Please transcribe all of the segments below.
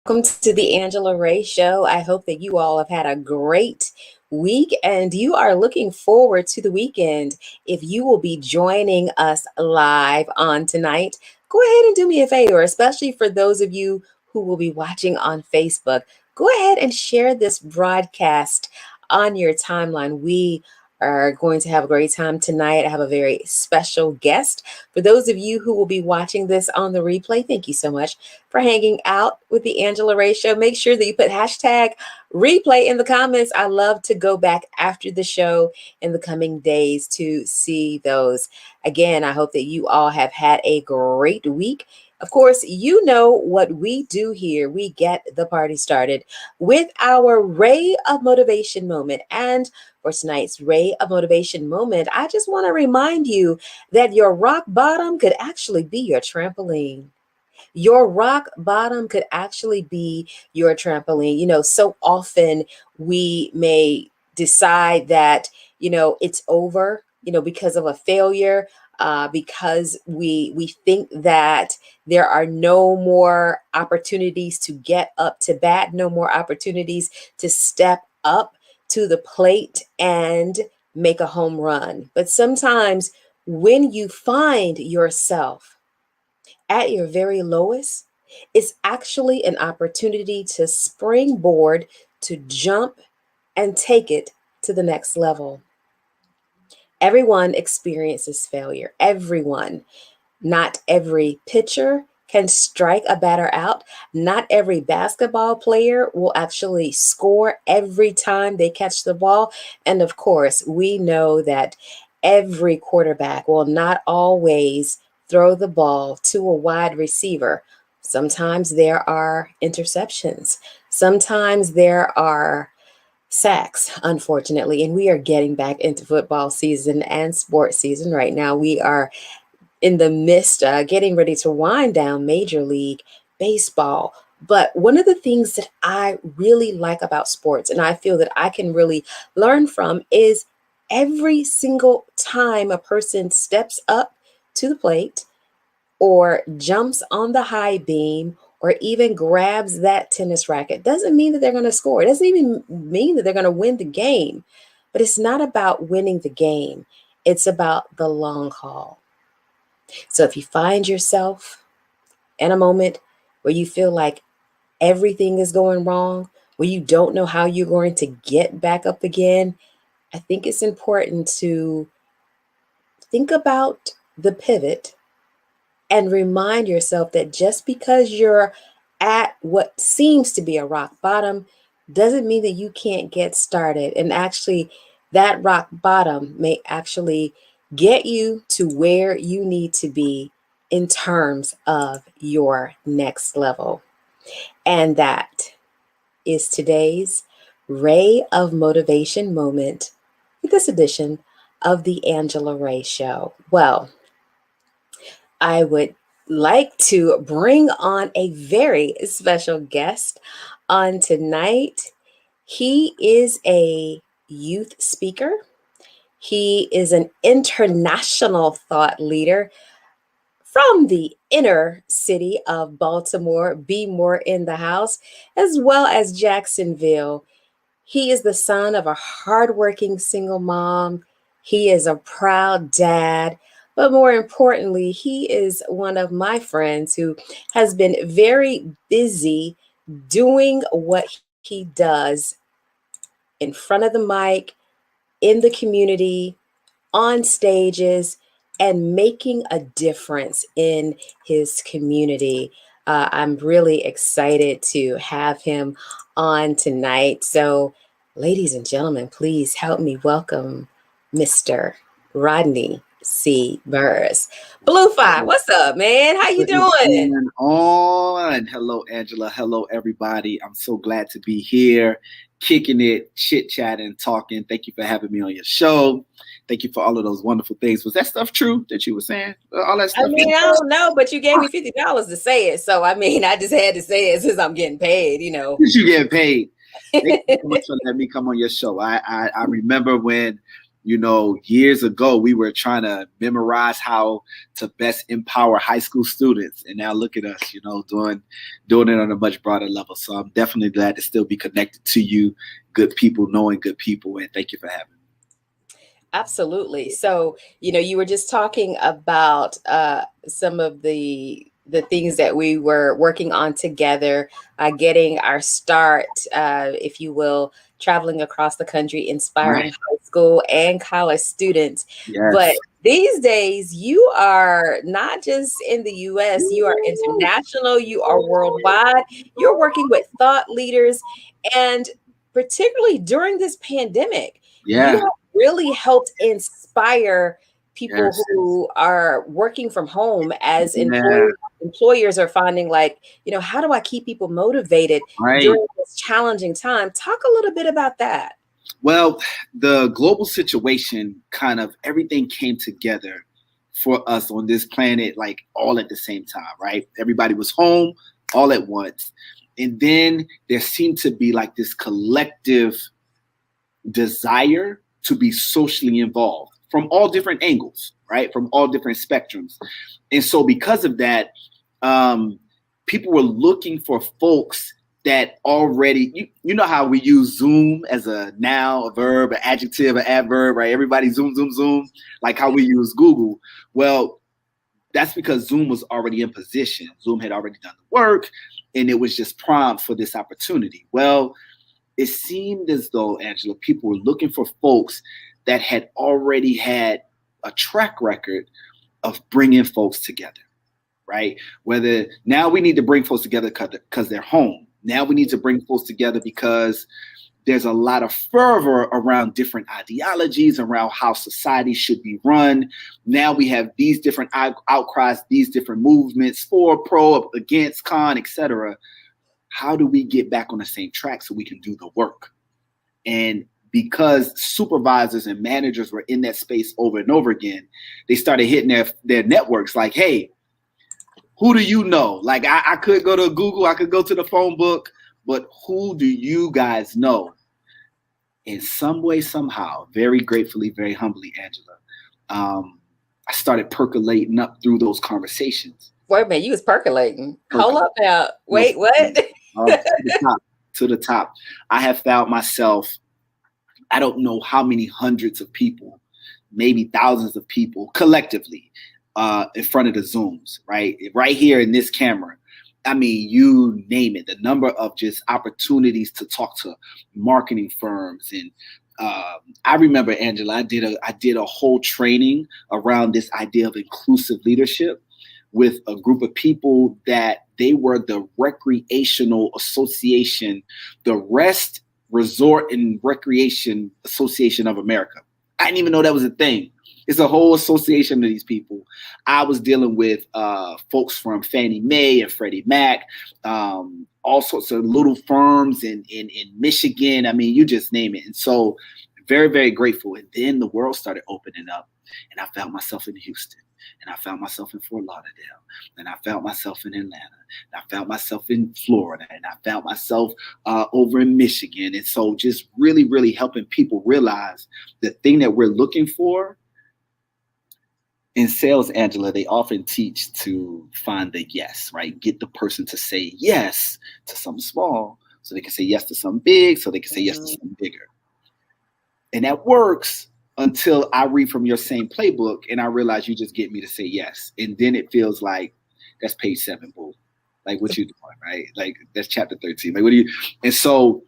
Welcome to the Angela Ray Show. I hope that you all have had a great week and you are looking forward to the weekend. If you will be joining us live on tonight, go ahead and do me a favor, especially for those of you who will be watching on Facebook. Go ahead and share this broadcast on your timeline. We are going to have a great time tonight. I have a very special guest. For those of you who will be watching this on the replay, thank you so much for hanging out with the Angela Ray Show. Make sure that you put hashtag replay in the comments. I love to go back after the show in the coming days to see those. Again, I hope that you all have had a great week. Of course, you know what we do here. We get the party started with our Ray of Motivation moment. And for tonight's Ray of Motivation moment, I just want to remind you that your rock bottom could actually be your trampoline. Your rock bottom could actually be your trampoline. So often we may decide that, it's over, because of a failure, because we think that there are no more opportunities to get up to bat, no more opportunities to step up to the plate and make a home run. But sometimes when you find yourself at your very lowest, it's actually an opportunity to springboard, to jump and take it to the next level. Everyone experiences failure. Everyone. Not every pitcher can strike a batter out. Not every basketball player will actually score every time they catch the ball. And of course, we know that every quarterback will not always throw the ball to a wide receiver. Sometimes there are interceptions. Sometimes there are sacks, unfortunately. And we are getting back into football season and sports season right now. We are in the midst, getting ready to wind down Major League Baseball. But one of the things that I really like about sports, and I feel that I can really learn from, is every single time a person steps up to the plate or jumps on the high beam or even grabs that tennis racket, doesn't mean that they're going to score. It doesn't even mean that they're going to win the game. But it's not about winning the game. It's about the long haul. So if you find yourself in a moment where you feel like everything is going wrong, where you don't know how you're going to get back up again, I think it's important to think about the pivot and remind yourself that just because you're at what seems to be a rock bottom doesn't mean that you can't get started. And actually, that rock bottom may actually get you to where you need to be in terms of your next level. And that is today's Ray of Motivation moment with this edition of the Angela Ray Show. Well, I would like to bring on a very special guest on tonight. He is a youth speaker. He is an international thought leader from the inner city of Baltimore, Be More in the House, as well as Jacksonville. He is the son of a hardworking single mom. He is a proud dad. But more importantly, he is one of my friends who has been very busy doing what he does in front of the mic, in the community, on stages, and making a difference in his community. I'm really excited to have him on tonight. So, ladies and gentlemen, please help me welcome Mr. Rodney C. Burris. Blue Five, what's up, man? How you doing? On. Hello, Angela. Hello, everybody. I'm so glad to be here, kicking it, chit-chatting, talking. Thank you for having me on your show. Thank you for all of those wonderful things. Was that stuff true that you were saying? All that stuff? I don't know, but you gave me $50 to say it. So, I just had to say it since I'm getting paid, Since you get paid. Thank you so much for letting me come on your show. I remember when Years ago, we were trying to memorize how to best empower high school students. And now look at us, doing it on a much broader level. So I'm definitely glad to still be connected to you, good people, knowing good people. And thank you for having me. Absolutely. So, you were just talking about some of the things that we were working on together, getting our start, if you will, traveling across the country, inspiring Right. high school and college students. But Yes. these days, you are not just in the US, you are international, you are worldwide. You're working with thought leaders, and particularly during this pandemic, you Yeah. really helped inspire people Yes. who are working from home, as Yeah. employers are finding, like, how do I keep people motivated Right. during this challenging time? Talk a little bit about that. Well, the global situation, kind of everything came together for us on this planet, like all at the same time, right? Everybody was home all at once. And then there seemed to be like this collective desire to be socially involved from all different angles, right? From all different spectrums. And so because of that, people were looking for folks that already, you know how we use Zoom as a noun, a verb, an adjective, an adverb, right? Everybody Zoom, Zoom, Zoom, like how we use Google. Well, that's because Zoom was already in position. Zoom had already done the work, and it was just prompt for this opportunity. Well, it seemed as though, Angela, people were looking for folks that had already had a track record of bringing folks together, right? Whether now we need to bring folks together because they're home. Now we need to bring folks together because there's a lot of fervor around different ideologies, around how society should be run. Now we have these different outcries, these different movements for, pro, against, con, etc. How do we get back on the same track so we can do the work? And because supervisors and managers were in that space over and over again, they started hitting their networks like, hey, who do you know? Like I could go to Google, I could go to the phone book, but who do you guys know? In some way, somehow, very gratefully, very humbly, Angela, I started percolating up through those conversations. Wait a minute, you was percolating. Hold Percolating. up now. Wait, what? To the top. I have found myself, I don't know how many hundreds of people, maybe thousands of people collectively in front of the Zooms, right? Right here in this camera. I mean, you name it, the number of just opportunities to talk to marketing firms. And I remember, Angela, I did a whole training around this idea of inclusive leadership with a group of people that they were the Recreational Association, the Rest, Resort, and Recreation Association of America. I didn't even know that was a thing. It's a whole association of these people. I was dealing with folks from Fannie Mae and Freddie Mac, all sorts of little firms in Michigan. I mean, you just name it. And so very, very grateful. And then the world started opening up, and I found myself in Houston. And I found myself in Fort Lauderdale, and I found myself in Atlanta, and I found myself in Florida, and I found myself over in Michigan. And so just really, really helping people realize the thing that we're looking for in sales, Angela, they often teach to find the yes, right? Get the person to say yes to something small so they can say yes to something big, so they can say yes to something bigger. And that works until I read from your same playbook and I realize you just get me to say yes. And then it feels like that's page 7, boo. Like what you doing, right? Like that's chapter 13. Like what do you? And so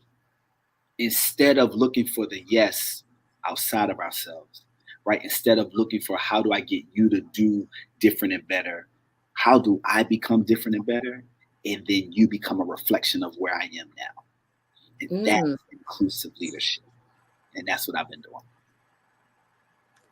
instead of looking for the yes outside of ourselves, right? Instead of looking for how do I get you to do different and better, how do I become different and better? And then you become a reflection of where I am now. And that's inclusive leadership. And that's what I've been doing.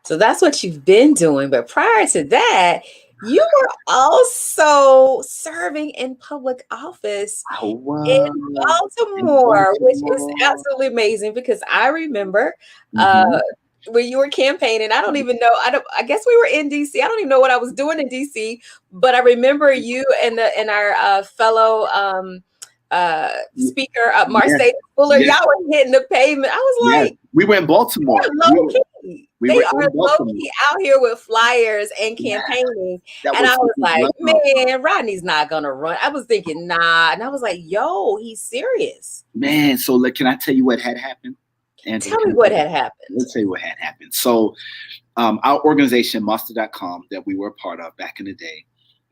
So that's what you've been doing. But prior to that, you were also serving in public office in Baltimore, which is absolutely amazing because I remember when you were campaigning. I don't even know. I guess we were in DC. I don't even know what I was doing in DC, but I remember you and our fellow speaker, Marcellus Fuller. Y'all were hitting the pavement. I was like, we were in Baltimore. We They were are in low Baltimore. key out here with flyers and Yeah, campaigning. that And was I was people's like, love. man, Rodney's not gonna run. I was thinking, nah. And I was like, yo, he's serious. Man, so can I tell you what had happened? Angela, Tell can me I what tell you? had happened. Let's tell you what had happened. So our organization, Monster.com, that we were a part of back in the day,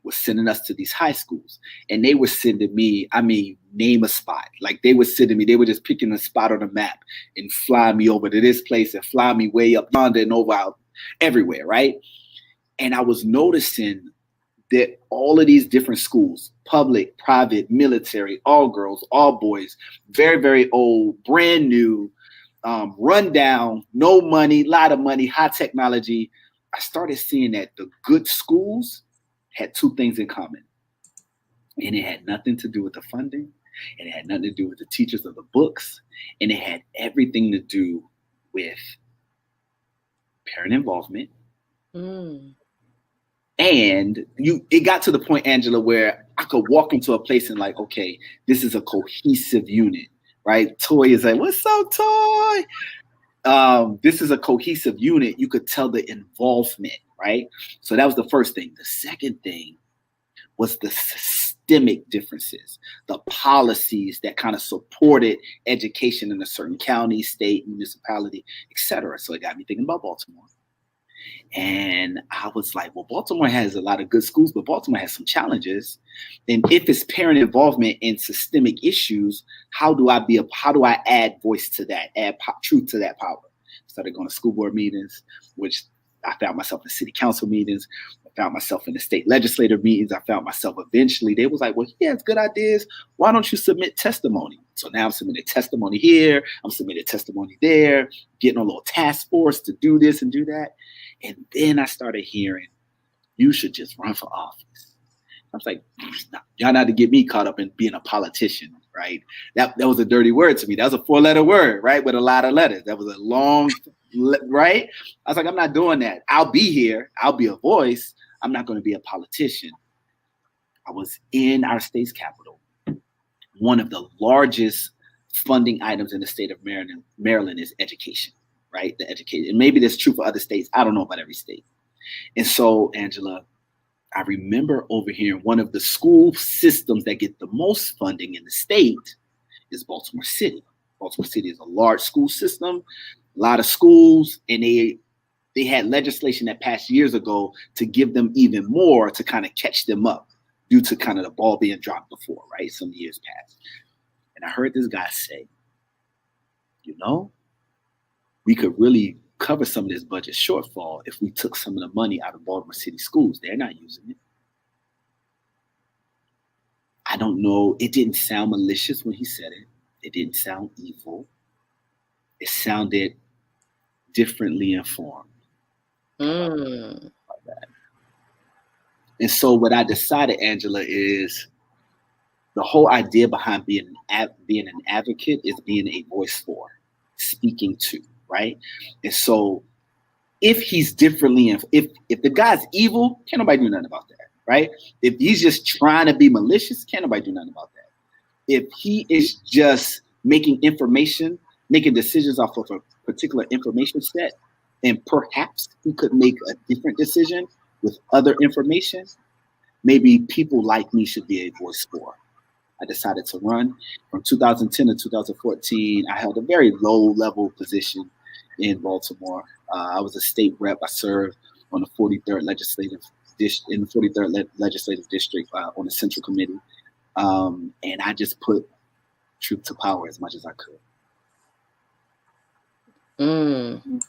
was sending us to these high schools. And they were sending me, name a spot. Like they were sending me, they were just picking a spot on the map and flying me over to this place and flying me way up yonder and over out everywhere, right? And I was noticing that all of these different schools, public, private, military, all girls, all boys, very, very old, brand new, run down, no money, lot of money, high technology. I started seeing that the good schools had two things in common. And it had nothing to do with the funding, and it had nothing to do with the teachers of the books, and it had everything to do with parent involvement. Mm. And it got to the point, Angela, where I could walk into a place and like, okay, this is a cohesive unit, right? Toy is like, what's up, Toy? This is a cohesive unit. You could tell the involvement, right? So that was the first thing. The second thing was the systemic differences, the policies that kind of supported education in a certain county, state, municipality, etc. So it got me thinking about Baltimore. And I was like, well, Baltimore has a lot of good schools, but Baltimore has some challenges. And if it's parent involvement in systemic issues, how do I add voice to that, add truth to that power? Started going to school board meetings, which I found myself in city council meetings. I found myself in the state legislative meetings. I found myself eventually, they was like, well, he has good ideas. Why don't you submit testimony? So now I'm submitting testimony here. I'm submitting testimony there, getting a little task force to do this and do that. And then I started hearing, you should just run for office. I was like, y'all not to get me caught up in being a politician, right? That was a dirty word to me. That was a 4-letter word, right? With a lot of letters. That was a long, right? I was like, I'm not doing that. I'll be here. I'll be a voice. I'm not going to be a politician. I was in our state's capital. One of the largest funding items in the state of Maryland is education, right? The education. And maybe that's true for other states. I don't know about every state. And so, Angela, I remember overhearing one of the school systems that get the most funding in the state is Baltimore City. Baltimore City is a large school system, a lot of schools, and they had legislation that passed years ago to give them even more to kind of catch them up due to kind of the ball being dropped before, right? Some years past. And I heard this guy say, we could really cover some of this budget shortfall if we took some of the money out of Baltimore City schools. They're not using it. I don't know. It didn't sound malicious when he said it. It didn't sound evil. It sounded differently informed. Mm. And so what I decided, Angela, is the whole idea behind being an advocate is being a voice for, speaking to, right? And so if he's differently, if the guy's evil, can't nobody do nothing about that, right? If he's just trying to be malicious, can't nobody do nothing about that. If he is just making decisions off of a particular information set, and perhaps he could make a different decision with other information, maybe people like me should be a voice for. I decided to run. From 2010 to 2014, I held a very low-level position in Baltimore. I was a state rep. I served on the 43rd legislative district on the Central Committee, and I just put truth to power as much as I could. Mm.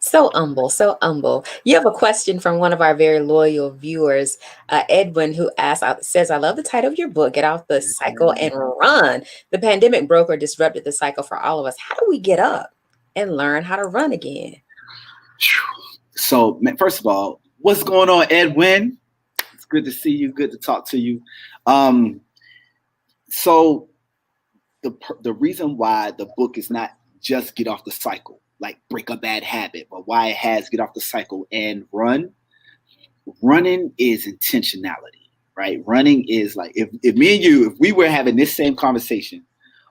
So humble, so humble. You have a question from one of our very loyal viewers, Edwin, who says, I love the title of your book, Get Off the Cycle and Run. The pandemic broke or disrupted the cycle for all of us. How do we get up and learn how to run again? So, first of all, what's going on, Edwin? It's good to see you. Good to talk to you. So the reason why the book is not just get off the cycle, like break a bad habit, but why it has get off the cycle and run. Running is intentionality, right? Running is like, if me and you, if we were having this same conversation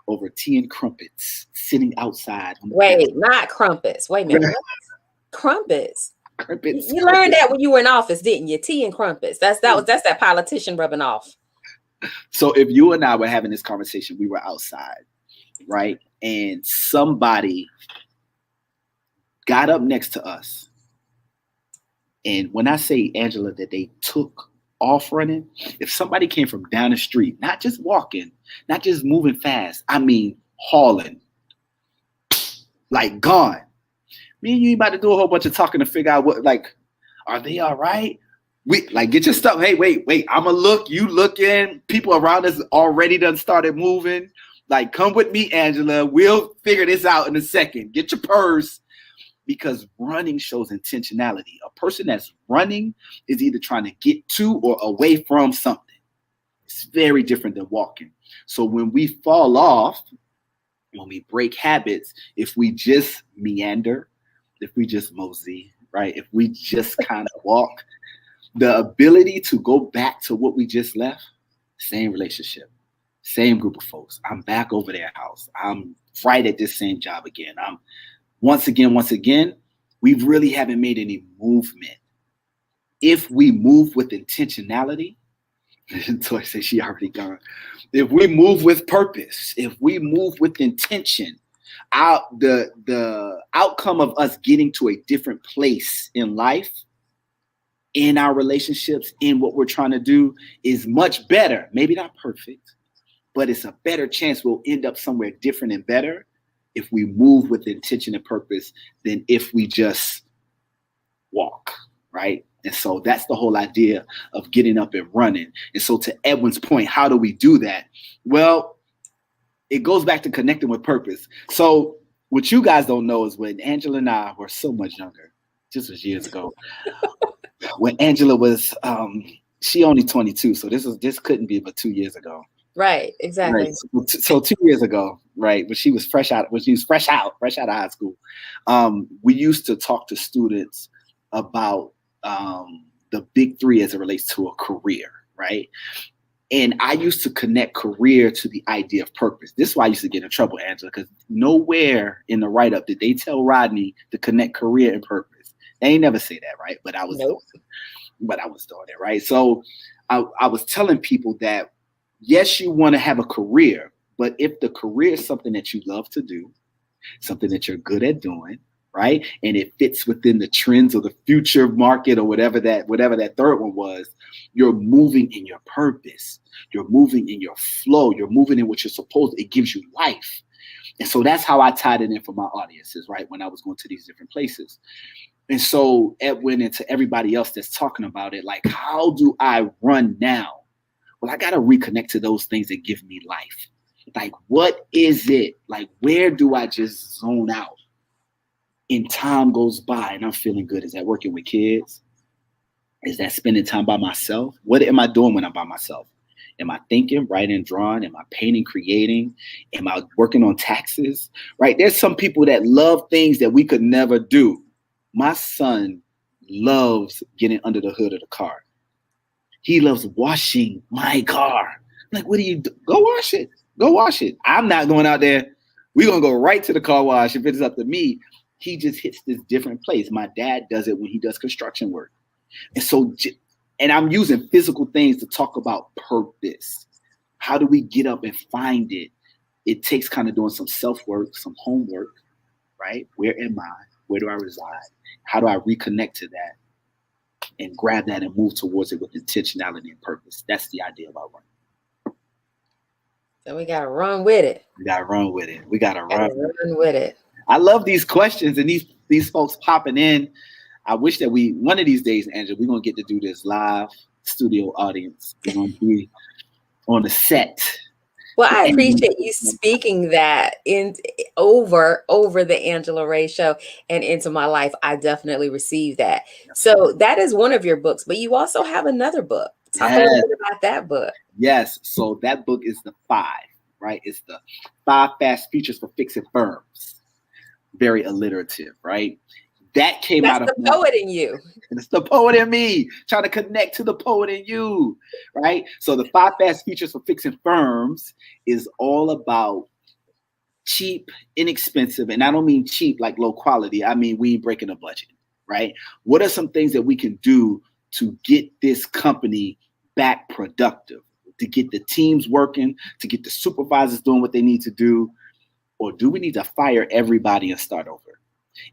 over tea and crumpets, sitting outside on the Wait, not crumpets. Wait a minute. What? Crumpets. crumpets. You learned that when you were in office, didn't you? Tea and crumpets. That's that politician rubbing off. So if you and I were having this conversation, we were outside, right? And somebody got up next to us. And when I say, Angela, that they took off running, if somebody came from down the street, not just walking, not just moving fast, I mean hauling, like gone. Me and you about to do a whole bunch of talking to figure out what, like, are they all right? We like get your stuff. Hey, wait, I'ma look, you looking. People around us already done started moving. Like, come with me, Angela. We'll figure this out in a second. Get your purse. Because running shows intentionality. A person that's running is either trying to get to or away from something. It's very different than walking. So when we fall off, when we break habits, if we just meander, if we just mosey, right? If we just kind of walk, the ability to go back to what we just left, same relationship, same group of folks. I'm back over their house. I'm right at this same job again. I'm once again, we really haven't made any movement. If we move with intentionality, Toy says she already gone. If we move with purpose, if we move with intention, the outcome of us getting to a different place in life, in our relationships, in what we're trying to do is much better. Maybe not perfect, but it's a better chance we'll end up somewhere different and better if we move with intention and purpose than if we just walk, right? And so that's the whole idea of getting up and running. And so to Edwin's point, how do we do that? Well, it goes back to connecting with purpose. So what you guys don't know is when Angela and I were so much younger, this was years ago, when Angela was, she only 22. So this couldn't be but 2 years ago. Right, exactly. Right. So 2 years ago, right, when she was fresh out of high school, we used to talk to students about the big three as it relates to a career, right? And I used to connect career to the idea of purpose. This is why I used to get in trouble, Angela, because nowhere in the write-up did they tell Rodney to connect career and purpose. They ain't never say that, right? But I was doing it, right? So I was telling people that yes, you want to have a career, but if the career is something that you love to do, something that you're good at doing, right? And it fits within the trends of the future market or whatever that third one was, you're moving in your purpose. You're moving in your flow. You're moving in what you're supposed to. It gives you life. And so that's how I tied it in for my audiences, right? When I was going to these different places. And so Edwin and to everybody else that's talking about it, like, how do I run now? Well, I got to reconnect to those things that give me life. Like, what is it? Like, where do I just zone out? And time goes by and I'm feeling good. Is that working with kids? Is that spending time by myself? What am I doing when I'm by myself? Am I thinking, writing, drawing? Am I painting, creating? Am I working on taxes? Right? There's some people that love things that we could never do. My son loves getting under the hood of the car. He loves washing my car. I'm like, what do you do? Go wash it. Go wash it. I'm not going out there. We're going to go right to the car wash. If it's up to me, he just hits this different place. My dad does it when he does construction work. And so, and I'm using physical things to talk about purpose. How do we get up and find it? It takes kind of doing some self-work, some homework, right? Where am I? Where do I reside? How do I reconnect to that? And grab that and move towards it with intentionality and purpose. That's the idea about running. So we got to run with it. We got to run with it. We got to run with it. I love these questions and these folks popping in. I wish that one of these days, Angela, we're going to get to do this live studio audience. We're going to be on the set. Well, I appreciate you speaking that over the Angela Ray Show and into my life. I definitely received that. So that is one of your books, but you also have another book. Talk a little bit about that book. Yes. So that book is the 5, right? It's the 5 fast features for fixing firms. Very alliterative, right? That came out of the poet in you. It's the poet in me, trying to connect to the poet in you, right? So the 5 fast features for fixing firms is all about cheap, inexpensive, and I don't mean cheap like low quality. I mean, we ain't breaking a budget, right? What are some things that we can do to get this company back productive, to get the teams working, to get the supervisors doing what they need to do? Or do we need to fire everybody and start over?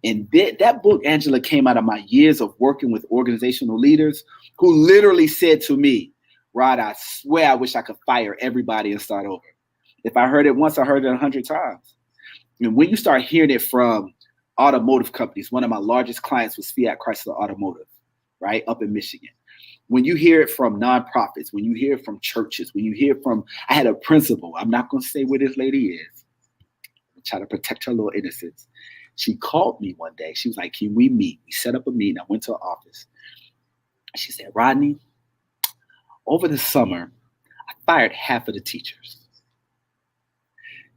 And that book, Angela, came out of my years of working with organizational leaders who literally said to me, Rod, I swear I wish I could fire everybody and start over. If I heard it once, I heard it 100 times. And when you start hearing it from automotive companies, one of my largest clients was Fiat Chrysler Automotive, right, up in Michigan. When you hear it from nonprofits, when you hear it from churches, when you hear from, I had a principal, I'm not going to say where this lady is, I'm trying to protect her little innocence. She called me one day. She was like, can we meet? We set up a meeting. I went to her office. She said, Rodney, over the summer, I fired half of the teachers.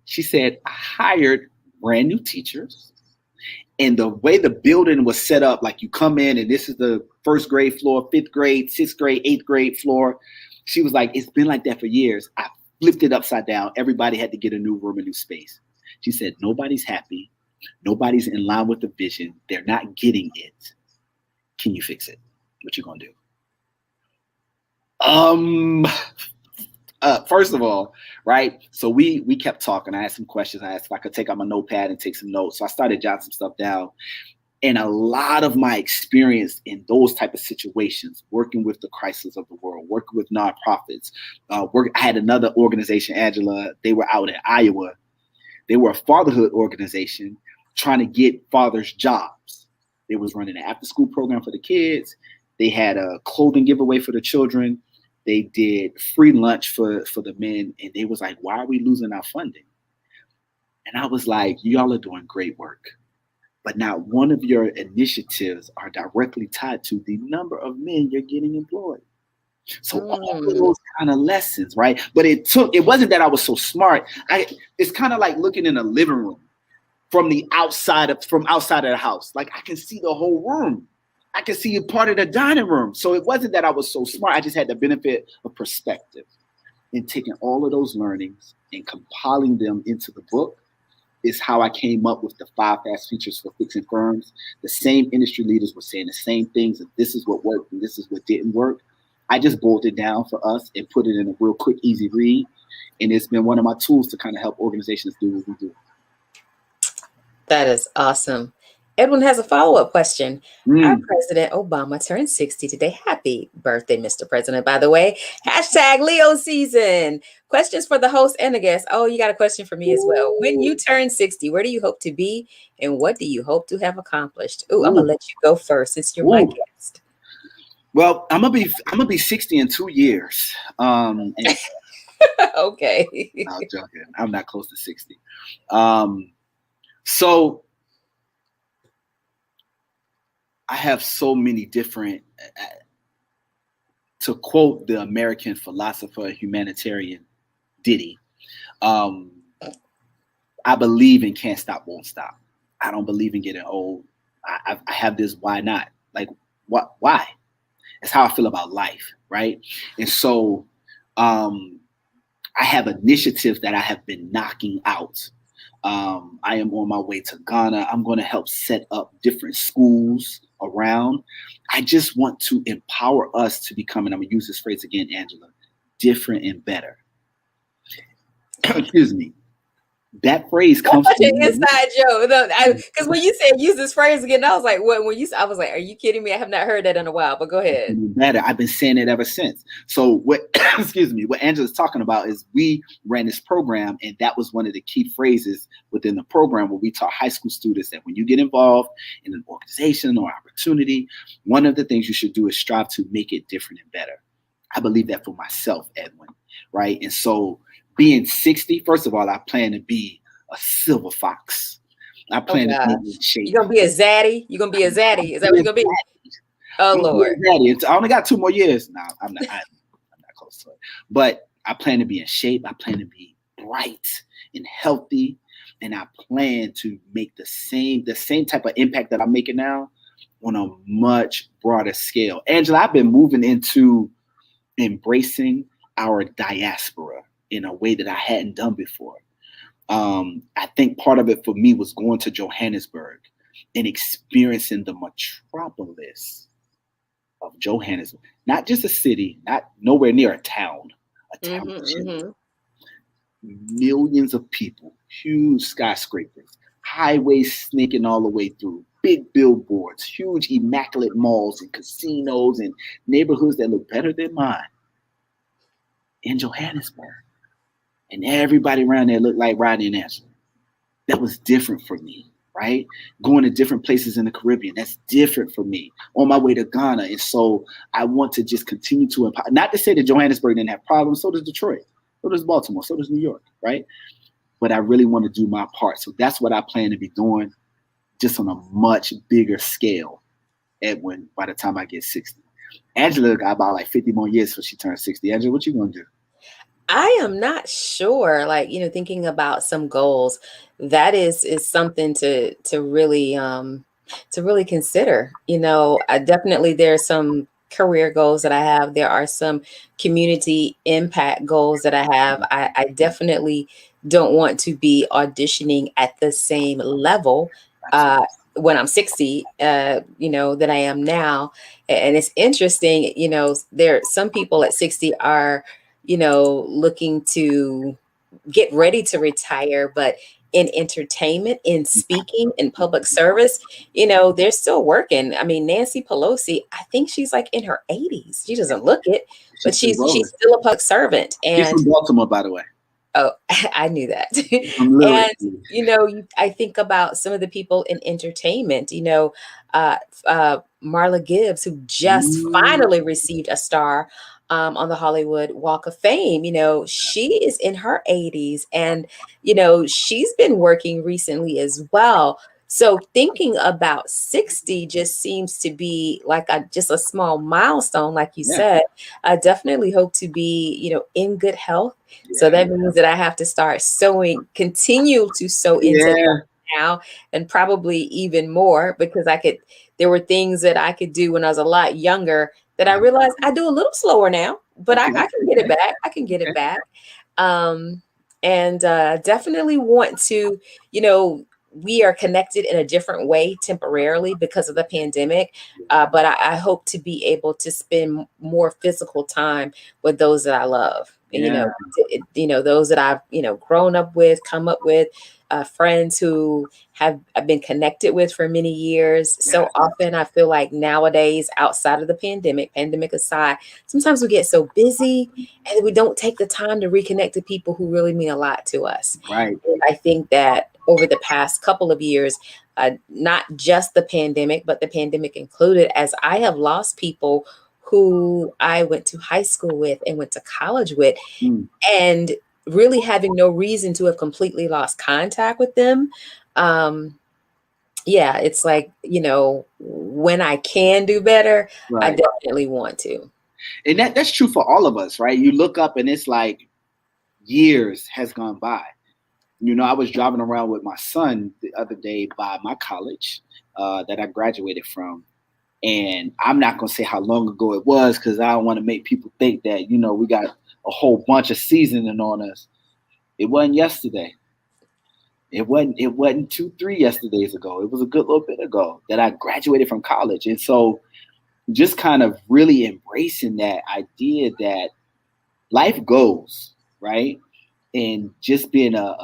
She said, I hired brand new teachers. And the way the building was set up, like you come in and this is the first grade floor, fifth grade, sixth grade, eighth grade floor. She was like, it's been like that for years. I flipped it upside down. Everybody had to get a new room, a new space. She said, nobody's happy. Nobody's in line with the vision. They're not getting it. Can you fix it? What you gonna do? First of all, right? So we kept talking. I asked some questions. I asked if I could take out my notepad and take some notes. So I started jotting some stuff down. And a lot of my experience in those type of situations, working with the Chryslers of the world, working with nonprofits, I had another organization, Angela. They were out in Iowa. They were a fatherhood organization trying to get fathers jobs. They was running an after-school program for the kids. They had a clothing giveaway for the children. They did free lunch for the men. And they was like, why are we losing our funding? And I was like, y'all are doing great work. But not one of your initiatives are directly tied to the number of men you're getting employed. So all of those kind of lessons, right? But it wasn't that I was so smart. It's kind of like looking in a living room from outside of the house. Like I can see the whole room. I can see a part of the dining room. So it wasn't that I was so smart. I just had the benefit of perspective and taking all of those learnings and compiling them into the book is how I came up with the 5 fast features for fixing firms. The same industry leaders were saying the same things, and this is what worked and this is what didn't work. I just boiled it down for us and put it in a real quick, easy read. And it's been one of my tools to kind of help organizations do what we do. That is awesome. Edwin has a follow-up question. Our President Obama turned 60 today. Happy birthday, Mr. President, by the way. # Leo season. Questions for the host and the guest. Oh, you got a question for me as well. When you turn 60, where do you hope to be and what do you hope to have accomplished? I'm going to let you go first since you're my guest. Well, I'm gonna be 60 in 2 years. Okay. No, joking. I'm not close to 60. So I have so many different, to quote the American philosopher, humanitarian Diddy, I believe in can't stop, won't stop. I don't believe in getting old. I have this why not? Like, what? Why? It's how I feel about life, right? And so I have initiatives that I have been knocking out. I am on my way to Ghana. I'm going to help set up different schools around. I just want to empower us to become, and I'm going to use this phrase again, Angela, different and better. Excuse me. That phrase comes from an inside joke. Because when you said use this phrase again, I was like, what? I was like, are you kidding me? I have not heard that in a while. But go ahead. Better. I've been saying it ever since. So what? Excuse me. What Angela's talking about is we ran this program, and that was one of the key phrases within the program where we taught high school students that when you get involved in an organization or opportunity, one of the things you should do is strive to make it different and better. I believe that for myself, Edwin. Right, and so. Being 60, first of all, I plan to be a silver fox. I plan to be in shape. You're going to be a zaddy? You're going to be a zaddy? Is that what you're going to be? Oh, Lord. I only got 2 more years. No, I'm not close to it. But I plan to be in shape. I plan to be bright and healthy. And I plan to make the same type of impact that I'm making now on a much broader scale. Angela, I've been moving into embracing our diaspora in a way that I hadn't done before. I think part of it for me was going to Johannesburg and experiencing the metropolis of Johannesburg, not just a city, not nowhere near a Mhm, township, mhm. millions of people, huge skyscrapers, highways snaking all the way through, big billboards, huge immaculate malls and casinos and neighborhoods that look better than mine in Johannesburg. And everybody around there looked like Rodney and Angela. That was different for me, right? Going to different places in the Caribbean, that's different for me. On my way to Ghana. And so I want to just continue to empower. Not to say that Johannesburg didn't have problems, so does Detroit, so does Baltimore, so does New York, right? But I really want to do my part. So that's what I plan to be doing, just on a much bigger scale by the time I get 60. Angela got about like 50 more years before she turns 60. Angela, what you gonna do? I am not sure, like, thinking about some goals, that is something to really consider. I definitely there's some career goals that I have. There are some community impact goals that I have. I definitely don't want to be auditioning at the same level Absolutely. when I'm 60, that I am now. And it's interesting, there some people at 60 are looking to get ready to retire, but in entertainment, in speaking, in public service, they're still working. I mean, Nancy Pelosi, I think she's like in her 80s. She doesn't look it, but She's still she's rolling. still a public servant. She's And from Baltimore, by the way. oh, I knew that. From Little And, Italy. I think about some of the people in entertainment, Marla Gibbs, who just Mm, finally received a star on the Hollywood Walk of Fame. She is in her 80s and, she's been working recently as well. So thinking about 60 just seems to be like just a small milestone, like you yeah, said. I definitely hope to be, in good health, so yeah, that means that I have to start continue to sow into that yeah. now, and probably even more, because there were things that I could do when I was a lot younger that I realized I do a little slower now, but I Okay, can get it okay, back. I can get it okay. back. Um, and definitely want to, you know, we are connected in a different way temporarily because of the pandemic. But I hope to be able to spend more physical time with those that I love. Yeah, Those that I've, grown up with, come up with, friends who I've been connected with for many years. yeah, So often I feel like nowadays, outside of the pandemic aside, sometimes we get so busy and we don't take the time to reconnect to people who really mean a lot to us. right. And I think that over the past couple of years, not just the pandemic, but the pandemic included, as I have lost people who I went to high school with and went to college with, Mm, and really having no reason to have completely lost contact with them. Um, yeah, it's like, when I can do better, I right. definitely want to. And that's true for all of us, right? You look up and it's like years has gone by. I was driving around with my son the other day by my college that I graduated from. And I'm not going to say how long ago it was because I don't want to make people think that, we got a whole bunch of seasoning on us. It wasn't yesterday. It wasn't 2, 3 yesterdays ago. It was a good little bit ago that I graduated from college. And so just kind of really embracing that idea that life goes, right? And just being an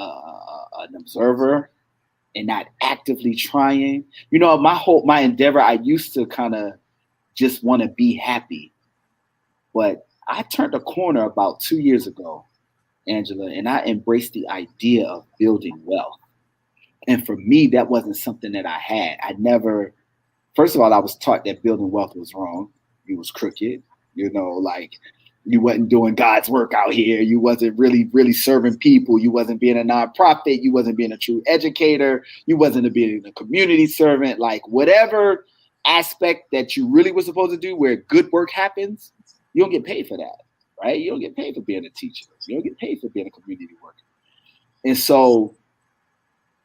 observer and not actively trying. My endeavor, I used to kind of just want to be happy. But I turned a corner about 2 years ago, Angela, and I embraced the idea of building wealth. And for me, that wasn't something that I had. I never, first of all, I was taught that building wealth was wrong. It was crooked, like you wasn't doing God's work out here. You wasn't really, really serving people. You wasn't being a nonprofit. You wasn't being a true educator. You wasn't being a community servant. Like whatever aspect that you really were supposed to do where good work happens, you don't get paid for that, right? You don't get paid for being a teacher. You don't get paid for being a community worker. And so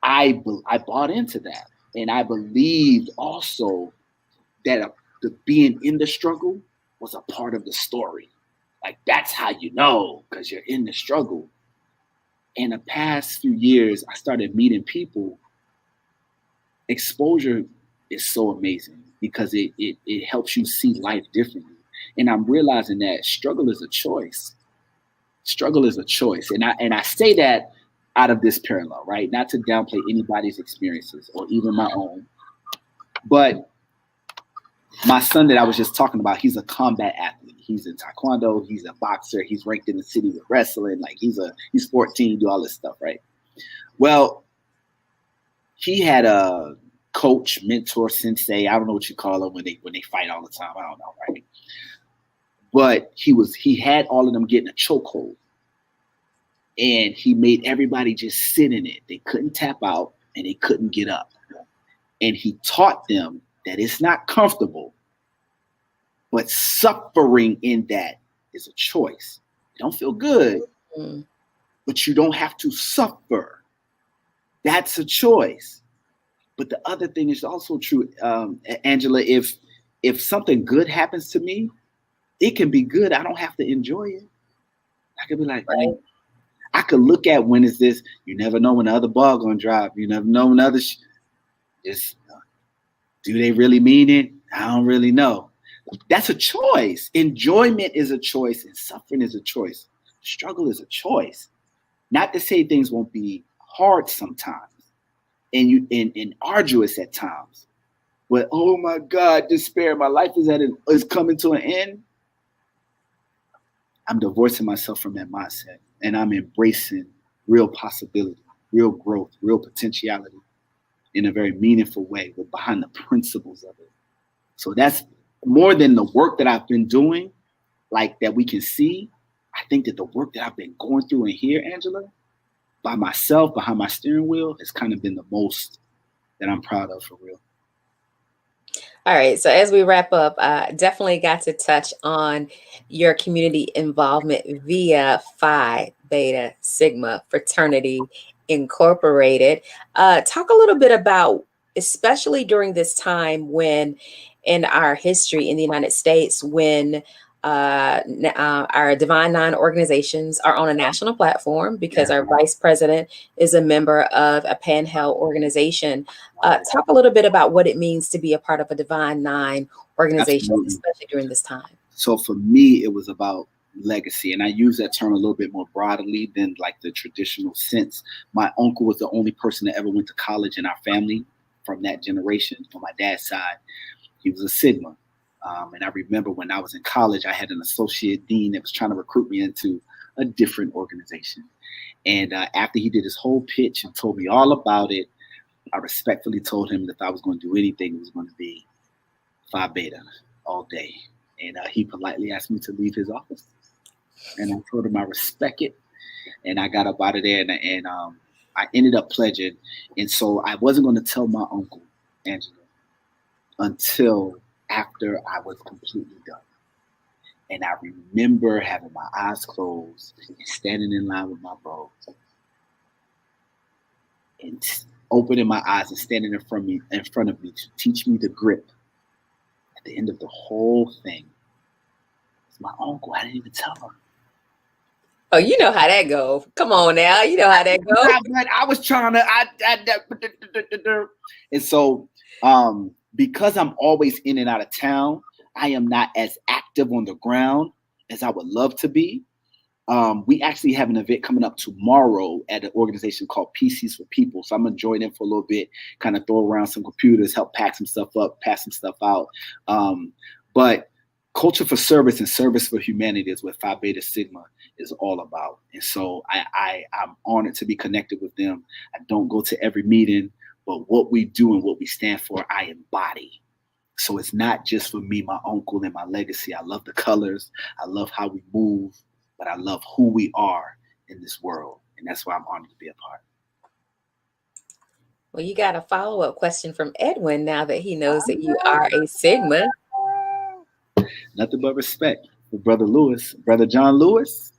I bought into that. And I believed also that the being in the struggle was a part of the story. Like that's how you know because you're in the struggle. in the past few years, I started meeting people. Exposure is so amazing because it helps you see life differently. And I'm realizing that struggle is a choice. Struggle is a choice. And I say that out of this parallel, right? Not to downplay anybody's experiences or even my own. But my son that I was just talking about, he's a combat athlete. He's in taekwondo, he's a boxer, he's ranked in the city with wrestling, like he's 14, do all this stuff, right? Well, he had a coach, mentor, sensei, I don't know what you call them when they fight all the time. I don't know, right? But he had all of them getting a chokehold. And he made everybody just sit in it. They couldn't tap out and they couldn't get up. And he taught them that it's not comfortable, but suffering in that is a choice. It don't feel good, but you don't have to suffer. That's a choice. But the other thing is also true, Angela, if something good happens to me, it can be good. I don't have to enjoy it. I could be like, right. I could look at when is this. You never know when the other ball gonna drop. You never know when the other. Just do they really mean it? I don't really know. That's a choice. Enjoyment is a choice, and suffering is a choice. Struggle is a choice. Not to say things won't be hard sometimes, and arduous at times. But oh my God, despair! My life is coming to an end. I'm divorcing myself from that mindset, and I'm embracing real possibility, real growth, real potentiality in a very meaningful way, but behind the principles of it. So that's more than the work that I've been doing, like that we can see. I think that the work that I've been going through in here, Angela, by myself, behind my steering wheel, has kind of been the most that I'm proud of, for real. All right. So as we wrap up, definitely got to touch on your community involvement via Phi Beta Sigma Fraternity Incorporated. Talk a little bit about, especially during this time when in our history in the United States, when our Divine Nine organizations are on a national platform because our vice president is a member of a panhandle organization. Talk a little bit about what it means to be a part of a Divine Nine organization, Absolutely. Especially during this time. So for me, it was about legacy. And I use that term a little bit more broadly than like the traditional sense. My uncle was the only person that ever went to college in our family from that generation. On my dad's side, he was a Sigma. And I remember when I was in college, I had an associate dean that was trying to recruit me into a different organization. And after he did his whole pitch and told me all about it, I respectfully told him that if I was going to do anything, it was going to be Phi Beta all day. And he politely asked me to leave his office. And I told him I respect it. And I got up out of there and I ended up pledging. And so I wasn't going to tell my uncle, Angela, until after I was completely done. And I remember having my eyes closed and standing in line with my bros and opening my eyes and standing in front of me to teach me the grip. At the end of the whole thing, it's my uncle. I didn't even tell him. Oh, you know how that goes. Come on now. You know how that goes. But I was trying to, and so, because I'm always in and out of town, I am not as active on the ground as I would love to be. We actually have an event coming up tomorrow at an organization called PCs for People. So I'm going to join in for a little bit, kind of throw around some computers, help pack some stuff up, pass some stuff out. But culture for service and service for humanity is what Phi Beta Sigma is all about. And so I'm honored to be connected with them. I don't go to every meeting, but what we do and what we stand for, I embody. So it's not just for me, my uncle, and my legacy. I love the colors. I love how we move, but I love who we are in this world. And that's why I'm honored to be a part. Well, you got a follow-up question from Edwin now that he knows that you are a Sigma. Nothing but respect for Brother Lewis, Brother John Lewis.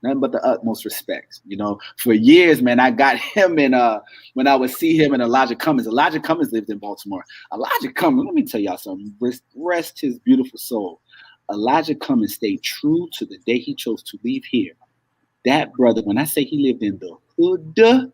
Nothing but the utmost respect. You know, for years, man, I got him in when I would see him and Elijah Cummings. Elijah Cummings lived in Baltimore. Elijah Cummings, let me tell y'all something. Rest his beautiful soul. Elijah Cummings stayed true to the day he chose to leave here. That brother, when I say he lived in the hood.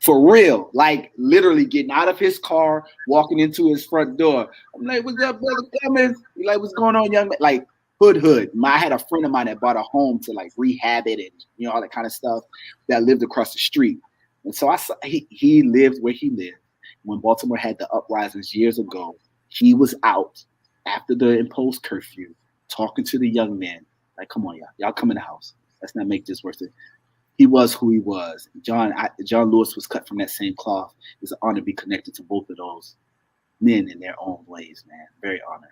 For real, like literally getting out of his car, walking into his front door. I'm like, "What's up, brother Cummins?" He like, "What's going on, young man?" Like hood. I had a friend of mine that bought a home to like rehab it and all that kind of stuff. That lived across the street, and so I saw he lived where he lived when Baltimore had the uprisings years ago. He was out after the imposed curfew, talking to the young men. Like, come on, y'all come in the house. Let's not make this worse. He was who he was. John Lewis was cut from that same cloth. It's an honor to be connected to both of those men in their own ways, man. Very honored.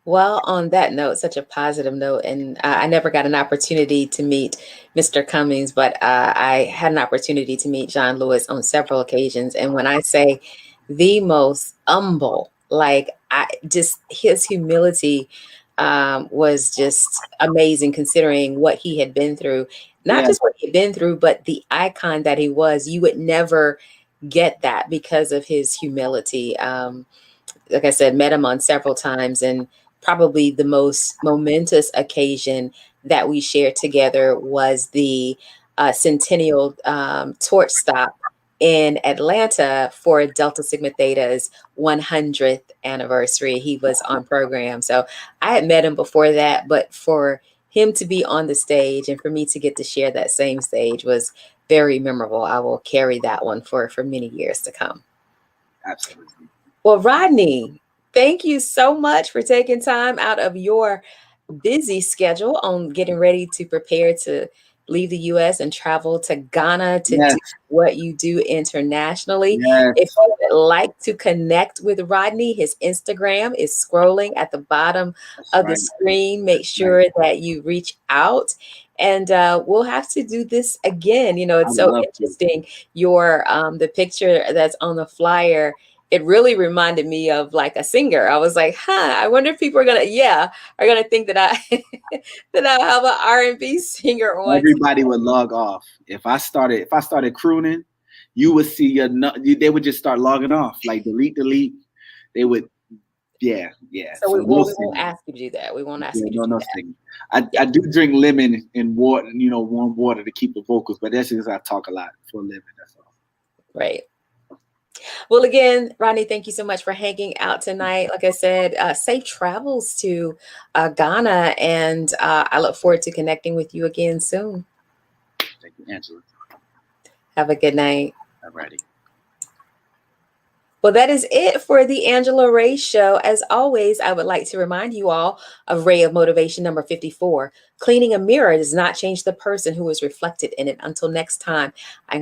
Well, on that note, such a positive note, and I never got an opportunity to meet Mr. Cummings, but I had an opportunity to meet John Lewis on several occasions. And when I say the most humble, like I just his humility was just amazing, considering what he had been through. Not Yeah, just what he'd been through, but the icon that he was. You would never get that because of his humility. Like I said, met him on several times, and probably the most momentous occasion that we shared together was the centennial torch stop in Atlanta for Delta Sigma Theta's 100th anniversary. He was on program. So I had met him before that, but for him to be on the stage and for me to get to share that same stage was very memorable. I will carry that one for many years to come. absolutely. Well, Rodney, thank you so much for taking time out of your busy schedule on getting ready to prepare to leave the US and travel to Ghana to Yes, do what you do internationally. If yes, you would like to connect with Rodney, his Instagram is scrolling at the bottom that's of the right. screen. Make That's right. sure that you reach out. And we'll have to do this again. You know, I it's would so love to. interesting. Your the picture that's on the flyer, it really reminded me of like a singer. I was like, huh, I wonder if people are gonna think that I that I have an R&B singer on. Everybody would log off. If I started crooning, you would see they would just start logging off. Like delete. They would, yeah. So So no we won't singing. ask you to do that. We won't ask Yeah, you to no, do no that. singing. I, Yeah, I do drink lemon and water, warm water to keep the vocals, but that's just I talk a lot for a living. That's all. right. Well, again, Rodney, thank you so much for hanging out tonight. Like I said, safe travels to Ghana, and I look forward to connecting with you again soon. Thank you, Angela. Have a good night. Alrighty. Well, that is it for the Angela Ray Show. As always, I would like to remind you all of Ray of Motivation number 54. Cleaning a mirror does not change the person who is reflected in it. Until next time, I